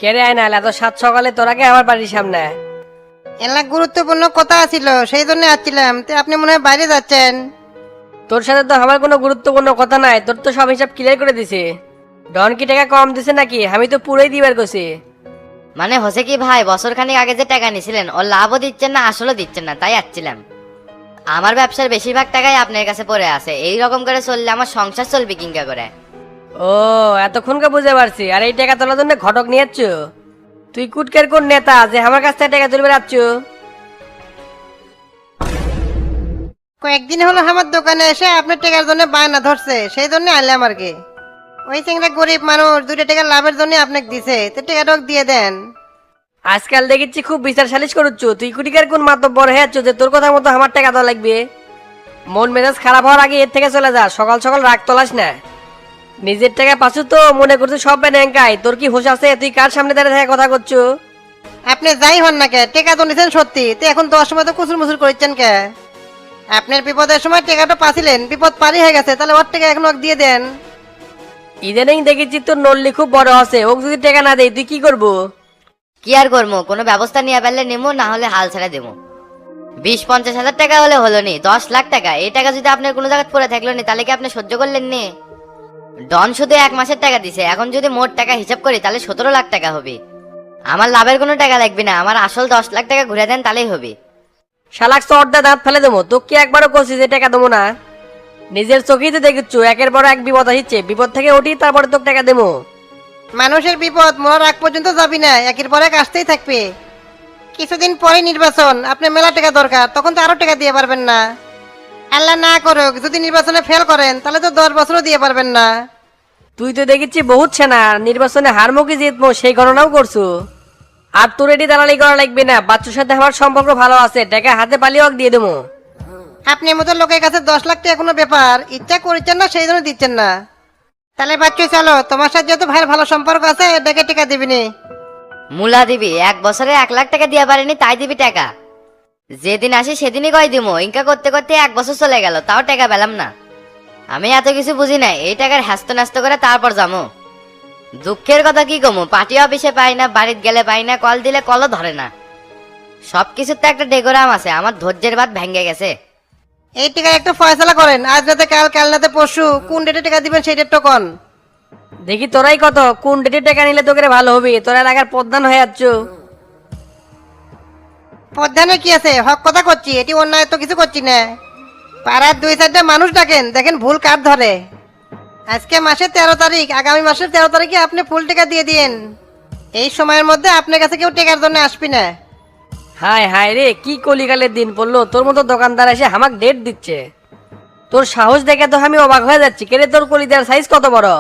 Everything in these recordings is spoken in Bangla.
কেড়ে আয় না এত সাত সকালে তোরা কে আমার বাড়ির সামনে? এলা গুরুত্বপূর্ণ কথা ছিল, সেই জন্য আসছিলাম। তো আপনি মনে হয় বাইরে যাচ্ছেন। তোর সাথে তো আমার কোনো গুরুত্বপূর্ণ কথা নাই, তোর তো সব হিসাব ক্লিয়ার করে দিছে। ডন কি টাকা কম দিছে নাকি? আমি তো পুরোই দিবার কছি। মানে হচ্ছে কি ভাই, বছর খানিক আগে যে টাকা নিছিলেন ওর লাভও দিচ্ছেন না, আসলে দিচ্ছেন না, তাই আসছিলাম। আমার ব্যবসার বেশিরভাগ টাকাই আপনার কাছে পড়ে আছে, এই রকম করে চললে আমার সংসার চলবে কিংকা করে। ও, এতক্ষণকে বুঝতে পারছি। আর এই টাকা তোলার জন্য ঘটক নিয়ে যাচ্ছ? তুই কুটকের কোন নেতা যে আমার কাছ থেকে টাকা তুলবে যাচ্ছ? কয়েকদিন হলো আমার দোকানে এসে আপনার টাকার জন্য বায়না ধরছে, সেই জন্য আইলাম আর কি। ওই চিংড়া গরিব মানুষ 2 টাকা লাভের জন্য আপনাকে দিছে, তো টাকাটা ওকে দিয়ে দেন। আজকাল দেখেছি খুব বিচার সালিশ করছ। তুই কুটিকার কোন মাতব্বর হয়ে যাচ্ছ যে তোর কথা মতো আমার টাকা দেওয়া লাগবে? মন মেজাজ খারাপ হওয়ার আগে এর থেকে চলে যা, সকাল সকাল রাগ তোলাস না। নিজের টাকা পাচ্ছ তো মনে করছিস সব ব্যাংকায়। তোর কি হোশ আছে? তুই কার সামনে দাঁড়িয়ে থেকে কথা করছো? আপনি যাই হন না কে, টাকা তো নিছেন সত্যি, তো এখন 10 সময় তো কুসুর মুসুর করছেন কে? আপনার বিপদের সময় টাকাটা পাছিলেন, বিপদ পারি হয়ে গেছে, তাহলে ওর টাকা এখন ওকে দিয়ে দেন। ইদানিং দেখেছি তোর নল্লি খুব বড় আছে, ওকে যদি টাকা না দেয় তুই কি করবো? কি আর করবো, কোনো ব্যবস্থা নিয়ে পারলে নেবো, না হলে হাল ছেড়ে দেবো। 20-50 হাজার টাকা হলে হলো নি, 10 লাখ টাকা এই টাকা যদি আপনার কোনো জায়গায় পড়ে থাকলো নি, তাহলে কি আপনি সহ্য করলেন নি? ডন শুধু 1 মাসের টাকা দিছে, এখন যদি মোট টাকা হিসাব করি তাহলে 17 লাখ টাকা হবে। আমার লাভের কোনো টাকা লাগবে না, আমার আসল 10 লাখ টাকা ঘুরে দেন তাহলেই হবে। শালাক চর্দা দাঁত ফেলে দেবো। তোকে কি একবারও করছিস যে টাকা দেবো না? নিজের চোখেই তো দেখেছ একের পর এক বিপদ আসছে, বিপদ থেকে উঠি তারপরে তোকে টাকা দেবো। মানুষের বিপদ মরার আগ পর্যন্ত যাবি না, একের পর এক আসতেই থাকবে। কিছুদিন পরে নির্বাচন, আপনি মেলা টাকা দরকার, তখন তো আরো টাকা দিয়ে পারবেন না। আল্লাহ না করুক যদি নির্বাচনে ফেল করেন, তাহলে তো 10 বছরও দিয়ে পারবেন না। তুই তো দেখেছি বহুত সেনা, নির্বাচনে হারমুখী জিতবো সেই গণনাও করছু। আর তোর এটি দালালি করা লাগবে না, বাচ্চার সাথে আমার সম্পর্ক ভালো আছে, টাকা হাতে পালিয়ে ওকে দিয়ে দেবো। আপনি মতো লোকের কাছে 10 লাখ টাকা কোনো ব্যাপার, ইচ্ছা করছেন না সেই জন্য দিচ্ছেন না। তাহলে বাচ্চু চলো, তোমার সাথে যেহেতু ভাইয়ের ভালো সম্পর্ক আছে, ডেকে টাকা দিবিনি। মূলা দিবি 1 বছরে 1 লাখ টাকা দিয়ে পারেনি, তাই দিবি টাকা? যেদিন আসি সেদিনই কয় দিমো, ইনকা করতে করতে 1 বছর চলে গেল, তাও টাকা পেলাম না। আমি এত কিছু বুঝি না, এই টাকার হ্যাস্ত ন্যাস্ত করে তারপর যাবো। দুঃখের কথা কি কমু, পার্টি অফিসে পাই না, বাড়িতে গেলে পাই না, কল দিলে কলও ধরে না। সবকিছুর তো একটা ডেগোরাম আছে, আমার ধৈর্যের বাঁধ ভেঙে গেছে। এই টাকা একটু ফয়সালা করেন, আজ রাতে কাল, কাল রাতে পরশু, কোন ডেটে টাকা দিবেন সেই ডেটটা কোন। দেখি তোরাই কত কোন ডেটে টাকা নিলে তোকে ভালো হবে। তোরা এলাকার প্রধান হয়ে যাচ্ছ। প্রধানের কি আছে, হক কথা করছি, এটি অন্যায় তো কিছু করছি না। পাড়ার 2-4টা মানুষ ডাকেন, দেখেন ভুল কার ধরে। আজকে মাসের 13 তারিখ, আগামী মাসের 13 তারিখে আপনি ফুল টাকা দিয়ে দিন। এই সময়ের মধ্যে আপনার কাছে কেউ টাকার জন্য আসবি না। হায় হায় রে, কি কলিকালের দিন পড়লো! তোর মতো দোকানদার এসে আমাকে ডেট দিচ্ছে। তোর সাহস দেখে তো আমি অবাক হয়ে যাচ্ছি। কেরে তোর কলিদার সাইজ কত বড়!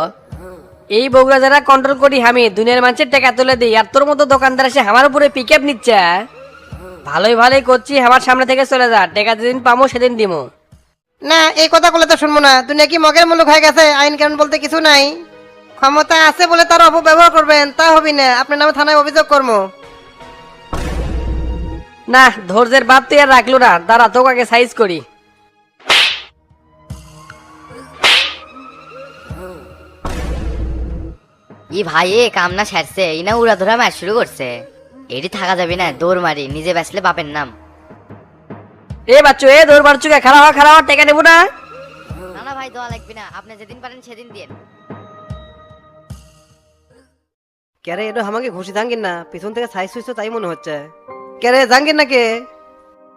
এই বগুড়া যারা কন্ট্রোল করি আমি, দুনিয়ার মানুষের টাকা তুলে দিই, আর তোর মতো দোকানদার এসে আমার উপরে পিক আপ নিচ্ছে। ভালোই ভালোই করছি, আমার সামনে থেকে চলে যা। টাকা যেদিন পাবো সেদিন দিমো। না, এই কথা বলে তো শুনবো না। দুনিয়া কি মগের মুলুক হয়ে গেছে? আইন কানুন বলতে কিছু নাই। ক্ষমতা আছে বলে তার অপব্যবহার করবেন, তা হবি না। আপনার নামে থানায় অভিযোগ করবো। না, ধৈর্যের বাদ তুই আর রাখলো না, দাঁড়া তোকে আগে সাইজ করি। ই ভাই, এ কামনা সারছে, এই না উড়াধুরা ম্যাচ শুরু করছে। এটি থাকা যাবে না, দৌড় মারি, নিজে বাঁচলে বাপের নাম। এ বাচ্চু, এ দৌড় বাড়ছু কে? খারাপ খারাপ, টাকা নেবো না। না না ভাই, দোয়া লাগবে না, আপনি যেদিন পারেন সেদিন দিন। কেরে এটা আমাকে ঘুষি জাঙ্গিন না, পিছন থেকে সাইজ সুইছ তাই মনে হচ্ছে। কেরে জাঙ্গিন না কে?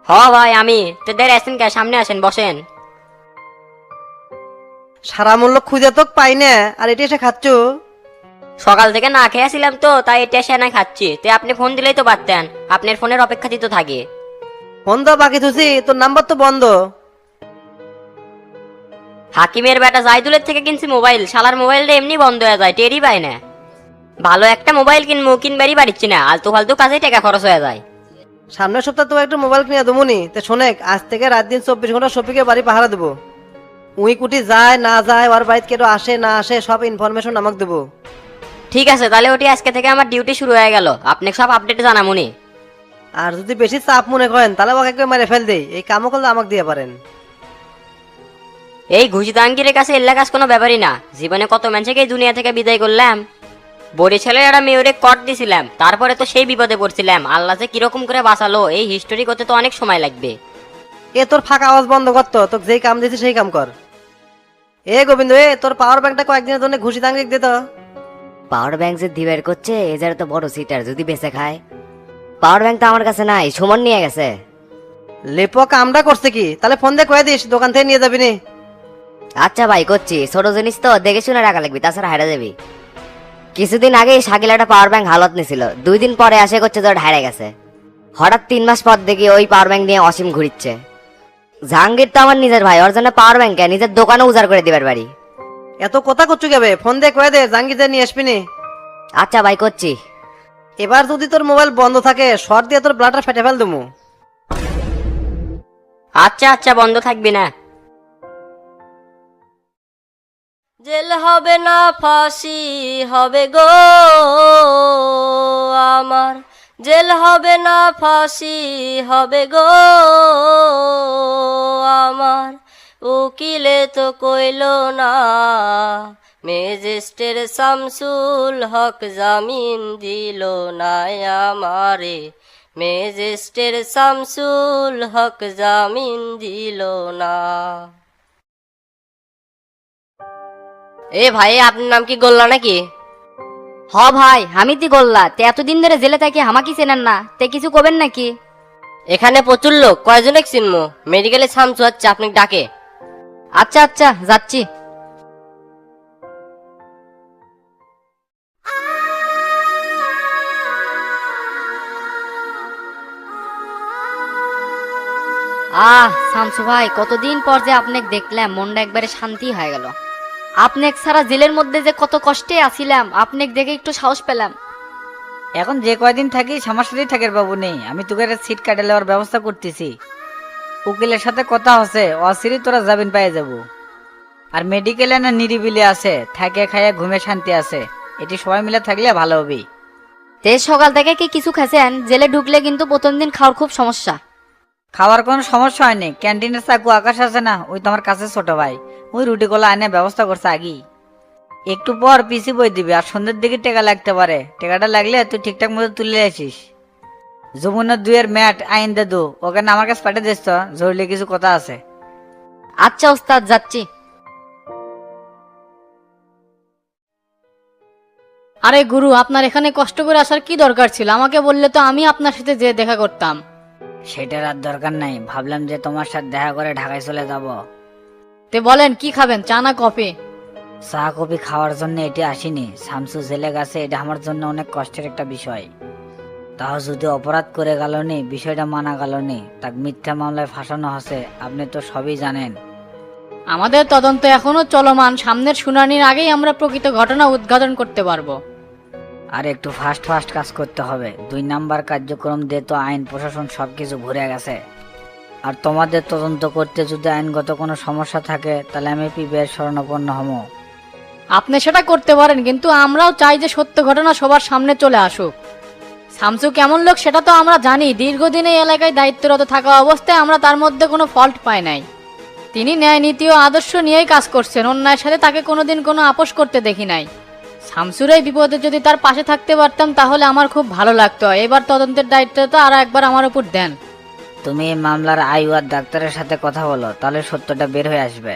হ ভাই, আমি তোদের আসেন কে, সামনে আসেন, বসেন। সারা মূল্য খুঁজে তো পাই না, আর এটা এসে খাচ্ছ। সকাল থেকে না খেয়েছিলাম তো, তাই এটা এসে না খাচ্ছি। তো আপনি ফোন দিলেই তো পারতেন, আপনার ফোনের অপেক্ষাতেই তো থাকে। ফোন তো বাকি থুসি, তোর নাম্বার তো বন্ধ। হাকিমের বেটা জাইদুলের থেকে কিনছি মোবাইল, শালার মোবাইলটা এমনি বন্ধ হয়ে যায়, টেরই পায় না। ভালো একটা মোবাইল কিনবো, কিনবারই পারিচ্ছি না, আলতু ফালতু কাজেই টাকা খরচ হয়ে যায়। সামনের সপ্তাহে তো একটা মোবাইল কিনে দেবনি। তো শোনেক, আজ থেকে রাত দিন 24 ঘন্টা শফিকে বাড়ি পাহারা দেবো। উই কুটি যায় না যায়, ওর বাড়িতে কেউ আসে না আসে, সব ইনফরমেশন আমাকে দেবো। ঠিক আছে, তাহলে ওটি আজকে থেকে আমার ডিউটি শুরু হয়ে গেল, আপনি সব আপডেট জানামুনি। আর যদি বেশি চাপ মনে করেন, তাহলে ওকে একবার মেরে ফেল দেই। এই কামও করলে আমাকে দিয়ে পারেন। এই ঘুষি দাঙ্গিরের কাছে এল্লা কাজ কোনো ব্যাপারই না, জীবনে কত মানুষকে এই দুনিয়া থেকে বিদায় করলাম। বরিশালের একটা মেয়রে কট দিছিলাম, তারপরে তো সেই বিপদে পড়ছিলাম। আল্লাহ যে কিরকম করে বাঁচালো, এই হিস্টোরি করতে তো অনেক সময় লাগবে। এ তোর ফাঁকা আওয়াজ বন্ধ করতো, তোকে যেই কাম দিয়েছি সেই কাম কর। এ গোবিন্দ, এ তোর পাওয়ার ব্যাংকটা কয়েকদিনের জন্য ঘুষি তাঙ্গিক দে তো। পাওয়ার ব্যাংক যে দিবার করছে এ যারা তো বড় সিটার, যদি বেঁচে খায়। পাওয়ার ব্যাংক তো আমার কাছে নাই, সুমন নিয়ে গেছে। লেপো কামটা করছে কি? তাহলে ফোন দিয়ে কয়ে দিস, দোকান থেকে নিয়ে যাবি নি। আচ্ছা ভাই করছি, ছোট জিনিস তো দেখে শুনে রাখা লাগবে, তাছাড়া হারা যাবি। কিছুদিন আগে শাকিল একটা পাওয়ার ব্যাংক হালত নিছিল, 2 দিন পরে আসে করছে তোর হারে গেছে। হঠাৎ 3 মাস পর দেখি ওই পাওয়ার ব্যাংক নিয়ে অসীম ঘুরিচ্ছে। জাহাঙ্গীর তো আমার নিজের ভাই, ওর জন্য পাওয়ার ব্যাংকে নিজের দোকানে উজাড় করে দিবার বাড়ি। এত কথা করছু যাবে, ফোন দিয়ে কয়ে দে জাঙ্গিতে নিয়ে আসবি নি। আচ্ছা ভাই করছি। এবার যদি তোর মোবাইল বন্ধ থাকে, শর্ট দিয়ে তোর ব্লাডটা ফেটে ফেল দুমু। আচ্ছা আচ্ছা, বন্ধ থাকবি না। জেল হবে না ফাঁসি হবে গো আমার, জেল হবে না ফাঁসি হবে গো আমার, উকিলে তো কইল না, ম্যাজিস্ট্রেট শামসুল হক জামিন দিল না আমারে, ম্যাজিস্ট্রেট শামসুল হক জামিন দিল না। এ ভাই, আপনার নাম কি গোল্লা নাকি? হ ভাই, আমি তি গোল্লা। তে এতদিন ধরে জেলে থাকি আমাকে চেনেন না, তে কিছু করবেন নাকি? এখানে প্রচুর লোক, কয়জনে চিনমু? মেডিকেলে শামসু হচ্ছে, আপনি ডাকে। আচ্ছা আচ্ছা, যাচ্ছি। শামসু ভাই, কতদিন পর যে আপনাকে দেখলাম, মনটা একবারে শান্তি হয়ে গেল। আপনাকে সারা জেলের মধ্যে যে কত কষ্টে আছিলাম, আপনাকে দেখে একটু সাহস পেলাম। এখন যে কয়দিন থাকি আমার সাথেই থাকের বাবু নেই, আমি তোকে একটা সিট কাটে নেওয়ার ব্যবস্থা করতেছি। উকিলের সাথে কথা হচ্ছে, অসিরি তোরা জামিন পেয়ে যাব। আর মেডিকেলে না নিরিবিলি আছে, থাকে খাইয়া ঘুমে শান্তি আছে। এটি সবাই মিলে থাকলে ভালো হবে। তে সকাল থেকে কি কিছু খাইছেন? জেলে ঢুকলে কিন্তু প্রথম দিন খাওয়ার খুব সমস্যা। খাওয়ার কোনো সমস্যা হয়নি, ক্যান্টিনের চাকু আকাশ আছে না, ওই তো আমার কাছে ছোট ভাই, ওই রুটি কলা আনে ব্যবস্থা করছে আগেই। একটু পর পিসি বই দিবি, আর সন্ধ্যের দিকে টেকা লাগতে পারে। টেকাটা লাগলে তুই ঠিকঠাক মতো তুলে আসিস। যমুনা 2-এর ম্যাট আইন দে দু, ওখানে আমার কাছে পাঠিয়ে দিস তো, জরুরি কিছু কথা আছে। আচ্ছা ওস্তাদ, যাচ্ছি। আরে গুরু, আপনার এখানে কষ্ট করে আসার কি দরকার ছিল? আমাকে বললে তো আমি আপনার সাথে যে দেখা করতাম। সেটার আর দরকার নাই, ভাবলাম যে তোমার সাথে দেখা করে ঢাকায় চলে যাব। তে বলেন কি খাবেন, চা না কফি? চা কফি খাওয়ার জন্য এটি আসিনি, শামসু জেলে গেছে, এটা আমার জন্য অনেক কষ্টের একটা বিষয়। তাও যদি অপরাধ করে গেল নি, বিষয়টা মানা গেল নি, তাকে মিথ্যা মামলায় ফাঁসানো হচ্ছে, আপনি তো সবই জানেন। আমাদের তদন্ত এখনো চলমান, সামনের শুনানির আগেই আমরা প্রকৃত ঘটনা উদ্ঘাটন করতে পারবো। আর একটু ফাস্ট ফাস্ট কাজ করতে হবে। 2 নাম্বার কার্যক্রম দিয়ে তো আইন প্রশাসন সবকিছু ঘুরে গেছে। আর তোমাদের তদন্ত করতে যদি আইনগত কোনো সমস্যা থাকে, তাহলে আমি পিবিআর শরণাপন্ন হব। আপনি সেটা করতে পারেন, কিন্তু আমরাও চাই যে সত্য ঘটনা সবার সামনে চলে আসুক। শামসু কেমন লোক সেটা তো আমরা জানি। দীর্ঘদিন এই এলাকায় দায়িত্বরত থাকা অবস্থায় আমরা তার মধ্যে কোনো ফল্ট পাই নাই। তিনি ন্যায় নীতি ও আদর্শ নিয়েই কাজ করছেন, অন্যায়ের সাথে তাকে কোনোদিন কোনো আপোষ করতে দেখি নাই। শামসুর এই বিপদে যদি তার পাশে থাকতে পারতাম তাহলে আমার খুব ভালো লাগতো। এবার তদন্তের দায়িত্বটা আর একবার আমার উপর দেন। তুমি এই মামলার আইও আর ডাক্তারের সাথে কথা বলো, তাহলে সত্যটা বের হয়ে আসবে।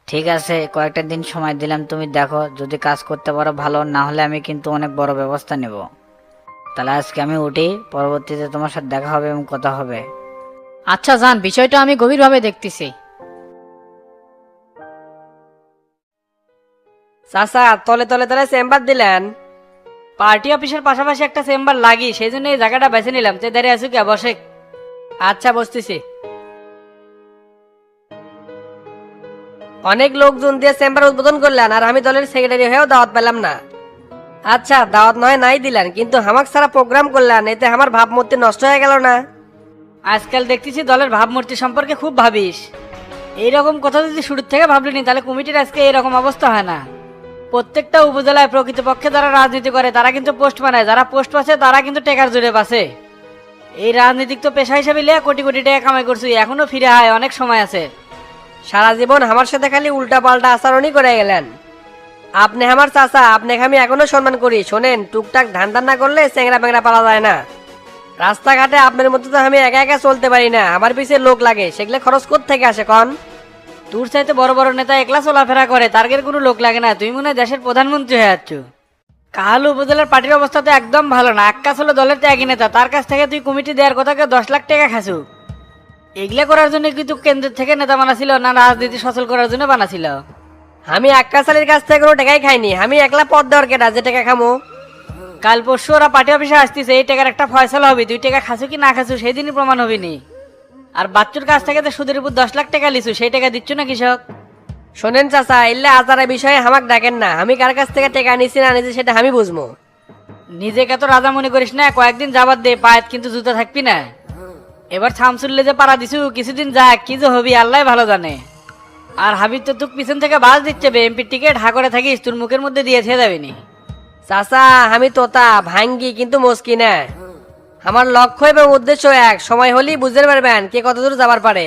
ঠিক আছে, কয়েকটা দিন সময় দিলাম, তুমি দেখো, যদি কাজ করতে পারো ভালো, না হলে আমি কিন্তু অনেক বড় ব্যবস্থা নেব। তাহলে আজকে আমি উঠি, পরবর্তীতে তোমার সাথে দেখা হবে এবং কথা হবে। আচ্ছা যান, বিষয়টা আমি গভীরভাবে দেখতেছি। চাচা, তলে তলে তলে চেম্বার দিলেন? পার্টি অফিসের পাশাপাশি একটা চেম্বার লাগি, সেই জন্য এই জায়গাটা বেছে নিলাম। তে দাঁড়িয়ে আছো কে? বসে। আচ্ছা, বসতেছি। অনেক লোকজন দিয়ে চেম্বার উদ্বোধন করলেন, আর আমি দলের সেক্রেটারি হয়েও দাওয়াত পেলাম না। আচ্ছা, দাওয়াত নয় নাই দিলেন, কিন্তু হামাক সারা প্রোগ্রাম করলেন, এতে আমার ভাবমূর্তি নষ্ট হয়ে গেল না? আজকাল দেখতেছি দলের ভাবমূর্তি সম্পর্কে খুব ভাবিস। এইরকম কথা যদি শুরু থেকে ভাবলিনি, তাহলে কমিটির আজকে এরকম অবস্থা হয় না। প্রত্যেকটা উপজেলায় প্রকৃতপক্ষে যারা রাজনীতি করে তারা কিন্তু পোস্ট বানায়, যারা পোস্ট পাচ্ছে তারা কিন্তু টেকার জোরে পাচ্ছে। এই রাজনীতিক তো পেশা হিসেবে লিয়া কোটি কোটি টাকা কামাই করছি, এখনো ফিরে আয়, অনেক সময় আছে। সারা জীবন আমার সাথে খালি উল্টা পাল্টা আচরণই করে গেলেন। আপনি আমার চাচা, আপনাকে আমি এখনো সম্মান করি। শোনেন, টুকটাক ধান ধান না করলে চেংরা প্যাংরা পালা যায় না। রাস্তাঘাটে আপনার মতো তো আমি একা একা চলতে পারি না, আমার পিছে লোক লাগে। সেগুলো খরচ কোথা থেকে আসে কন? তোর চাইতে বড় বড় নেতা একলা চলাফেরা করে, তারগের কোনো লোক লাগে না। তুই মনে হয় দেশের প্রধানমন্ত্রী হয়ে যাচ্ছ। কাহালু উপজেলার পার্টির অবস্থা তো একদম ভালো না। আক্কাস হলো দলের ত্যাগী নেতা, তার কাছ থেকে তুই কমিটি দেওয়ার কথাকে 10 লাখ টাকা খাসু। এগুলা করার জন্য কি তুই কেন্দ্রের থেকে নেতা বানাছিল, না রাজনীতি সচল করার জন্য বানাছিল? আমি আক্কাস আলীর কাছ থেকে কোনো টাকাই খাইনি। আমি একলা পদ দেওয়ার কেটা যে টাকা খামো। কাল পরশু ওরা পার্টি অফিসে আসতেছে, এই টাকার একটা ফয়সালা হবে। তুই টাকা খাসু কি না খাসু সেই দিনই প্রমাণ হবি নি। আর বাচ্চুর কাছ থেকে তো সুদের উপর 10 লাখ টাকা লিছু, সেই টাকা দিচ্ছ না কৃষক? শোনেন চাচা, এলে আজারের বিষয়ে আমাকে ডাকেন না। আমি কার কাছ থেকে টাকা নিছি না নিছি সেটা আমি বুঝবো। নিজেকে তো রাজা মনে করিস না, কয়েকদিন যাবার দে, পায়েত কিন্তু জুতা থাকবি না। এবার ছামসুল্লে যে পাড়া দিছু, কিছুদিন যাক, কি যে হবি আল্লাহ ভালো জানে। আর হাবিব তো তুক পিছন থেকে বাস দিচ্ছে, এমপির টিকিট হা করে থাকিস, তোর মুখের মধ্যে দিয়ে ছেড়ে যাবিনি। চাচা, আমি তোতা ভাঙ্গি কিন্তু মস্কি না। আমার লক্ষ্য এবং উদ্দেশ্য এক। সময় হলেই বুঝতে পারবেন কে কতদূর যাবার পারে।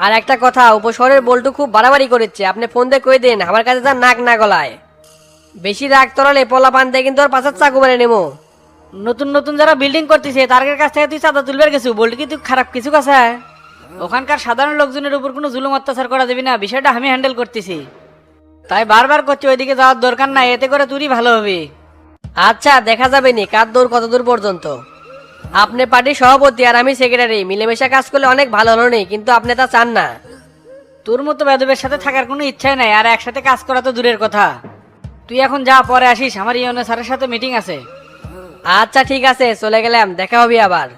আর একটা কথা, উপশহরের বল্টু খুব বাড়াবাড়ি করেছে। আপনি ফোন দিয়ে কই দিন আমার কাছে যা নাক না গলায়। বেশি রাগ তরালে পোলা পান দিয়ে কিন্তু আর পাশার চাকু মেরে নেবো। নতুন নতুন যারা বিল্ডিং করতেছে তাদের কাছ থেকে তুই চাঁদা তুলবার গেছু, বললি কি তুই খারাপ কিছু কাছে? ওখানকার সাধারণ লোকজনের উপর কোনো জুলুম অত্যাচার করা যাবে না, বিষয়টা আমি হ্যান্ডেল করতেছি। তাই বারবার করছি ওইদিকে যাওয়ার দরকার নাই, এতে করে তুই ভালো হবে। আচ্ছা, দেখা যাবে নি কার দূর কত দূর পর্যন্ত। আপনি পার্টির সভাপতি আর আমি সেক্রেটারি, মিলেমিশে কাজ করলে অনেক ভালো হলো নি, কিন্তু আপনি তা চান না। তোর মতো বেদবের সাথে থাকার কোনো ইচ্ছাই নাই, আর একসাথে কাজ করা তো দূরের কথা। তুই এখন যা, পরে আসিস, আমার ইউনো স্যারের সাথে মিটিং আছে। আচ্ছা ঠিক আছে, চলে গেলাম, দেখা হবে আবার।